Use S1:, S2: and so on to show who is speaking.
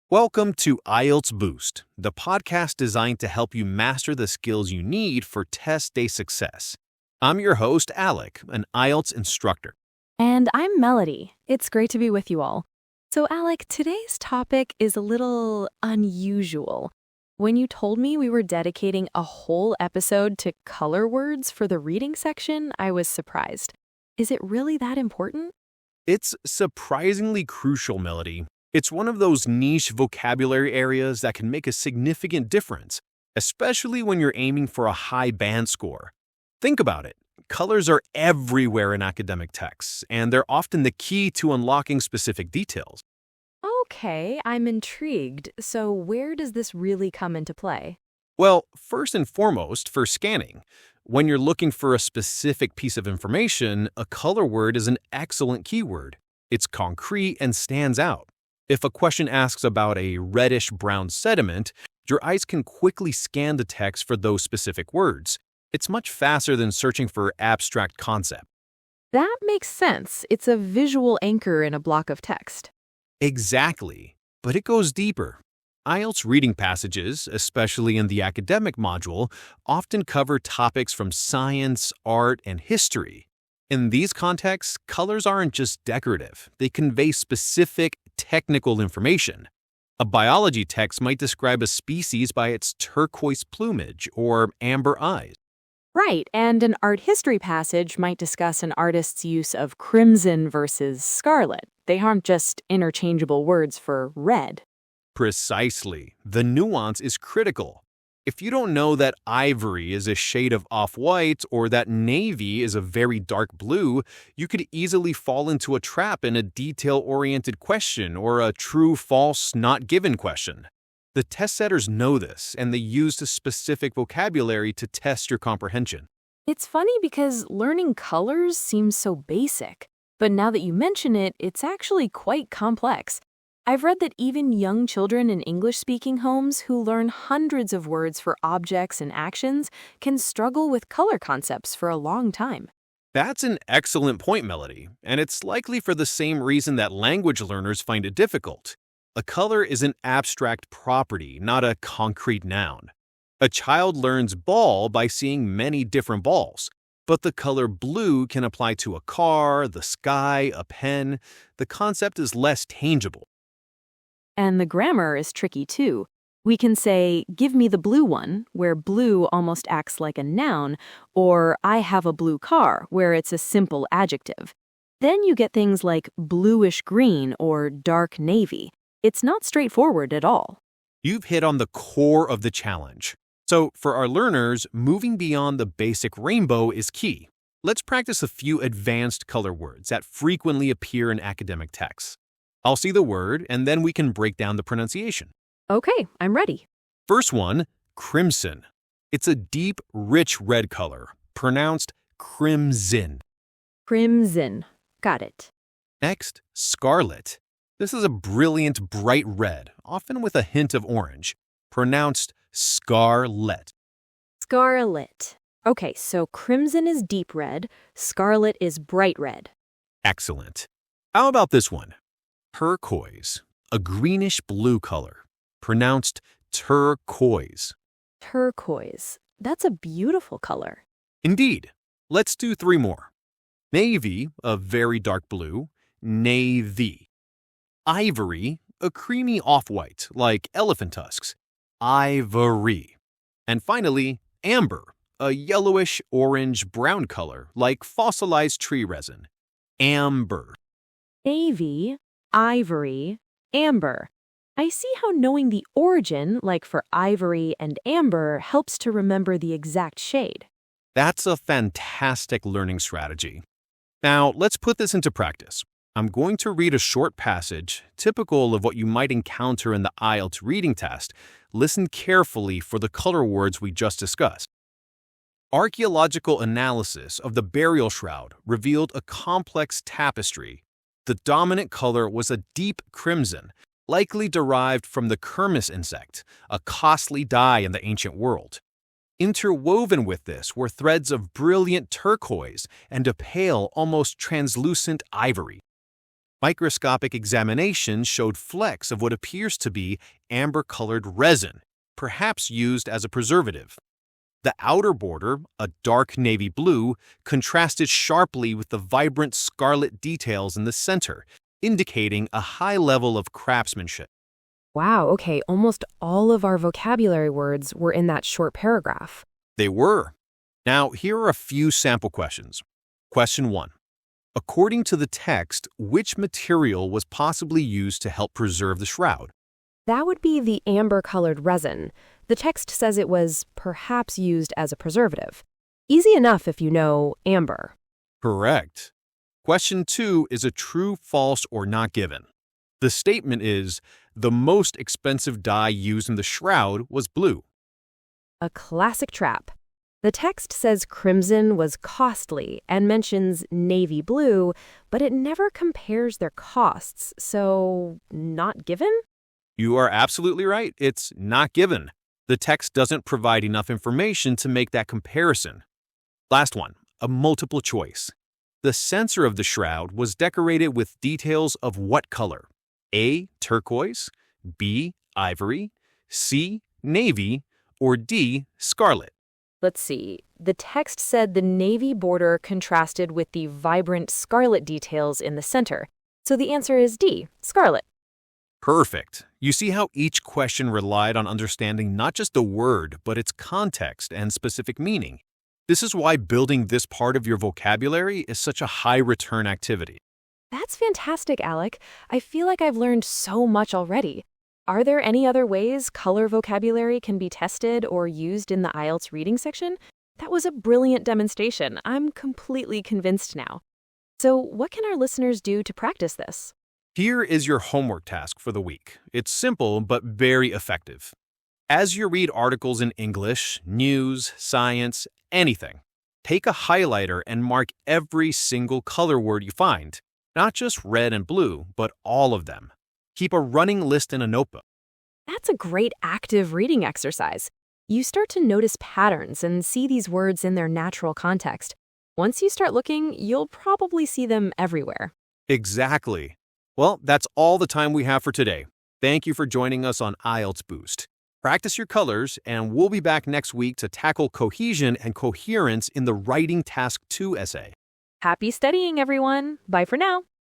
S1: Welcome to IELTS Boost, the podcast designed to help you master the skills you need for test day success. I'm your host, Alec, an IELTS instructor.
S2: And I'm Melody. It's great to be with you all. So, Alec, today's topic is a little unusual. When you told me we were dedicating a whole episode to color words for the reading section, I was surprised. Is it really that important?
S1: It's surprisingly crucial, Melody. It's one of those niche vocabulary areas that can make a significant difference, especially when you're aiming for a high band score. Think about it. Colors are everywhere in academic texts, and they're often the key to unlocking specific details.
S2: Okay, I'm intrigued. So, where does this really come into play?
S1: Well, first and foremost, for scanning, when you're looking for a specific piece of information, a color word is an excellent keyword. It's concrete and stands out. If a question asks about a reddish-brown sediment, your eyes can quickly scan the text for those specific words. It's much faster than searching for abstract concept.
S2: That makes sense. It's a visual anchor in a block of text.
S1: Exactly, but it goes deeper. IELTS reading passages, especially in the academic module, often cover topics from science, art, and history. In these contexts, colors aren't just decorative. They convey specific, technical information. A biology text might describe a species by its turquoise plumage or amber eyes.
S2: Right, and an art history passage might discuss an artist's use of crimson versus scarlet. They aren't just interchangeable words for red.
S1: Precisely. The nuance is critical. If you don't know that ivory is a shade of off-white or that navy is a very dark blue, you could easily fall into a trap in a detail-oriented question or a true-false not-given question. The test setters know this, and they use the specific vocabulary to test your comprehension.
S2: It's funny because learning colors seems so basic, but now that you mention it, it's actually quite complex. I've read that even young children in English-speaking homes who learn hundreds of words for objects and actions can struggle with color concepts for a long time.
S1: That's an excellent point, Melody, and it's likely for the same reason that language learners find it difficult. A color is an abstract property, not a concrete noun. A child learns ball by seeing many different balls, but the color blue can apply to a car, the sky, a pen. The concept is less tangible.
S2: And the grammar is tricky too. We can say, give me the blue one, where blue almost acts like a noun, or I have a blue car, where it's a simple adjective. Then you get things like bluish-green or dark navy. It's not straightforward at all.
S1: You've hit on the core of the challenge. So for our learners, moving beyond the basic rainbow is key. Let's practice a few advanced color words that frequently appear in academic texts. I'll see the word, and then we can break down the pronunciation.
S2: Okay, I'm ready.
S1: First one, crimson. It's a deep, rich red color, pronounced crimson.
S2: Crimson. Got it.
S1: Next, scarlet. This is a brilliant, bright red, often with a hint of orange, pronounced scarlet.
S2: Scarlet. Okay, so crimson is deep red, scarlet is bright red.
S1: Excellent. How about this one? Turquoise, a greenish-blue color, pronounced turquoise.
S2: Turquoise. That's a beautiful color.
S1: Indeed. Let's do three more. Navy, a very dark blue, navy. Ivory, a creamy off-white, like elephant tusks, ivory. And finally, amber, a yellowish orange-brown color, like fossilized tree resin, amber.
S2: Navy, ivory, amber. I see how knowing the origin, like for ivory and amber, helps to remember the exact shade.
S1: That's a fantastic learning strategy. Now, let's put this into practice. I'm going to read a short passage, typical of what you might encounter in the IELTS reading test. Listen carefully for the color words we just discussed. Archaeological analysis of the burial shroud revealed a complex tapestry. The dominant color was a deep crimson, likely derived from the kermes insect, a costly dye in the ancient world. Interwoven with this were threads of brilliant turquoise and a pale, almost translucent ivory. Microscopic examination showed flecks of what appears to be amber-colored resin, perhaps used as a preservative. The outer border, a dark navy blue, contrasted sharply with the vibrant scarlet details in the center, indicating a high level of craftsmanship.
S2: Wow, okay, almost all of our vocabulary words were in that short paragraph.
S1: They were. Now, here are a few sample questions. Question 1. According to the text, which material was possibly used to help preserve the shroud?
S2: That would be the amber-colored resin. The text says it was perhaps used as a preservative. Easy enough if you know amber.
S1: Correct. Question 2 is a true, false, or not given. The statement is, the most expensive dye used in the shroud was blue.
S2: A classic trap. The text says crimson was costly and mentions navy blue, but it never compares their costs, so not given?
S1: You are absolutely right. It's not given. The text doesn't provide enough information to make that comparison. Last one, a multiple choice. The censor of the shroud was decorated with details of what color? A, turquoise, B, ivory, C, navy, or D, scarlet?
S2: Let's see. The text said the navy border contrasted with the vibrant scarlet details in the center. So the answer is D, scarlet.
S1: Perfect. You see how each question relied on understanding not just the word, but its context and specific meaning. This is why building this part of your vocabulary is such a high-return activity.
S2: That's fantastic, Alec. I feel like I've learned so much already. Are there any other ways color vocabulary can be tested or used in the IELTS reading section? That was a brilliant demonstration. I'm completely convinced now. So what can our listeners do to practice this?
S1: Here is your homework task for the week. It's simple but very effective. As you read articles in English, news, science, anything, take a highlighter and mark every single color word you find, not just red and blue, but all of them. Keep a running list in a notebook.
S2: That's a great active reading exercise. You start to notice patterns and see these words in their natural context. Once you start looking, you'll probably see them everywhere.
S1: Exactly. Well, that's all the time we have for today. Thank you for joining us on IELTS Boost. Practice your colors, and we'll be back next week to tackle cohesion and coherence in the Writing Task 2 essay.
S2: Happy studying, everyone. Bye for now.